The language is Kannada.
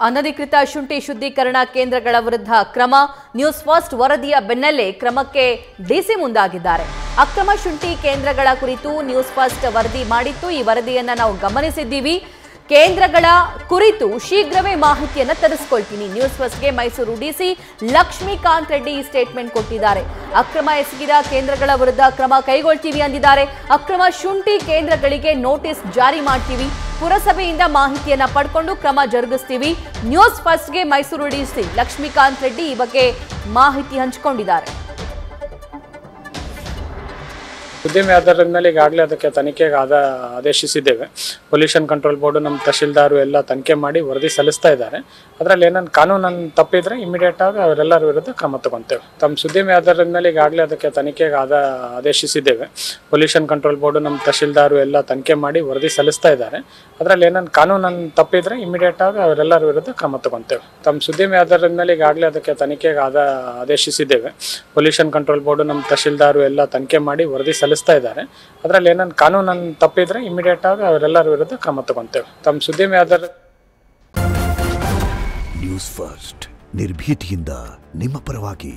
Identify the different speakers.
Speaker 1: ಅನಧಿಕೃತ ಶುಂಠಿ ಶುದ್ಧೀಕರಣ ಕೇಂದ್ರಗಳ ವಿರುದ್ಧ ಕ್ರಮ. ನ್ಯೂಸ್ ಫಸ್ಟ್ ವರದಿಯ ಬೆನ್ನಲ್ಲೇ ಕ್ರಮಕ್ಕೆ ಡಿಸಿ ಮುಂದಾಗಿದ್ದಾರೆ. ಅಕ್ರಮ ಶುಂಠಿ ಕೇಂದ್ರಗಳ ಕುರಿತು ನ್ಯೂಸ್ ಫಸ್ಟ್ ವರದಿ ಮಾಡಿತ್ತು. ಈ ವರದಿಯನ್ನ ನಾವು ಗಮನಿಸಿದ್ದೀವಿ. ಕೇಂದ್ರಗಳ ಕುರಿತು ಶೀಘ್ರವೇ ಮಾಹಿತಿಯನ್ನು ತರಿಸಿಕೊಳ್ತೀನಿ. ನ್ಯೂಸ್ ಫಸ್ಟ್ಗೆ ಮೈಸೂರು ಡಿಸಿ ಲಕ್ಷ್ಮೀಕಾಂತ್ ರೆಡ್ಡಿ ಈ ಸ್ಟೇಟ್ಮೆಂಟ್ ಕೊಟ್ಟಿದ್ದಾರೆ. ಅಕ್ರಮ ಎಸಗಿದ ಕೇಂದ್ರಗಳ ವಿರುದ್ಧ ಕ್ರಮ ಕೈಗೊಳ್ತೀವಿ ಅಂದಿದ್ದಾರೆ. ಅಕ್ರಮ ಶುಂಠಿ ಕೇಂದ್ರಗಳಿಗೆ ನೋಟಿಸ್ ಜಾರಿ ಮಾಡ್ತೀವಿ. ಪುರಸಭೆಯಿಂದ ಮಾಹಿತಿಯನ್ನ ಪಡ್ಕೊಂಡು ಕ್ರಮ ಜರುಗಿಸ್ತೀವಿ. ನ್ಯೂಸ್ ಫಸ್ಟ್ಗೆ ಮೈಸೂರು ಡಿಸಿ ಲಕ್ಷ್ಮೀಕಾಂತ್ ರೆಡ್ಡಿ ಈ ಬಗ್ಗೆ ಮಾಹಿತಿ ಹಂಚಿಕೊಂಡಿದ್ದಾರೆ.
Speaker 2: ಉದ್ಯಮಿ ಆಧಾರದ ಮೇಲೆ ಈಗಾಗಲೇ ಅದಕ್ಕೆ ತನಿಖೆಗೆ ಆದೇಶಿಸಿದ್ದೇವೆ. ಪೊಲ್ಯೂಷನ್ ಕಂಟ್ರೋಲ್ ಬೋರ್ಡು ನಮ್ಮ ತಹಶೀಲ್ದಾರು ಎಲ್ಲ ತನಿಖೆ ಮಾಡಿ ವರದಿ ಸಲ್ಲಿಸ್ತಾ ಇದ್ದಾರೆ. ಅದರಲ್ಲಿ ಏನಾದ್ರು ಕಾನೂನನ್ನು ತಪ್ಪಿದ್ರೆ ಇಮಿಡಿಯೇಟ್ ಆಗಿ ಅವರೆಲ್ಲರ ವಿರುದ್ಧ ಕ್ರಮ ತಗೊಂತೇವೆ. ತಮ್ಮ ಸುದ್ದಿಮೆ ಆಧಾರದ ಮೇಲೆ ಈಗಾಗಲೇ ಅದಕ್ಕೆ ತನಿಖೆಗೆ ಆದೇಶಿಸಿದ್ದೇವೆ. ಪೊಲ್ಯೂಷನ್ ಕಂಟ್ರೋಲ್ ಬೋರ್ಡು ನಮ್ಮ ತಹಶೀಲ್ದಾರು ಎಲ್ಲ ತನಿಖೆ ಮಾಡಿ ವರದಿ ಸಲ್ಲಿಸ್ತಾ ಇದ್ದಾರೆ. ಅದರಲ್ಲಿ ಏನಾದ್ರು ಕಾನೂನನ್ನು ತಪ್ಪಿದ್ರೆ ಇಮಿಡಿಯೇಟ್ ಆಗಿ ಅವರೆಲ್ಲರ ವಿರುದ್ಧ ಕ್ರಮ ತಗೊಂತೇವೆ. ತಮ್ಮ ಸುದ್ದಿಮೆ ಆಧಾರದ ಮೇಲೆ ಈಗಾಗಲೇ ಅದಕ್ಕೆ ತನಿಖೆಗೆ ಆದೇಶಿಸಿದ್ದೇವೆ. ಪೊಲ್ಯೂಷನ್ ಕಂಟ್ರೋಲ್ ಬೋರ್ಡು ನಮ್ಮ ತಹಶೀಲ್ದಾರು ಎಲ್ಲ ತನಿಖೆ ಮಾಡಿ ವರದಿ ಸಲ್ಲಿಸ್ತಾ ಇದ್ದಾರೆ. ಅದರಲ್ಲಿ ಏನಾದ್ರು ಕಾನೂನನ್ನು ತಪ್ಪಿದ್ರೆ ಇಮಿಡಿಯೇಟ್ ಆಗಿ ಅವರೆಲ್ಲರ ವಿರುದ್ಧ ಕ್ರಮ ತಗೊಂತೇವೆ. ತಮ್ಮ ಸುದ್ದಿಮೆ ಆಧಾರ.
Speaker 3: ನ್ಯೂಸ್ ಫಸ್ಟ್ ನಿರ್ಭೀತಿಯಿಂದ ನಿಮ್ಮ ಪರವಾಗಿ.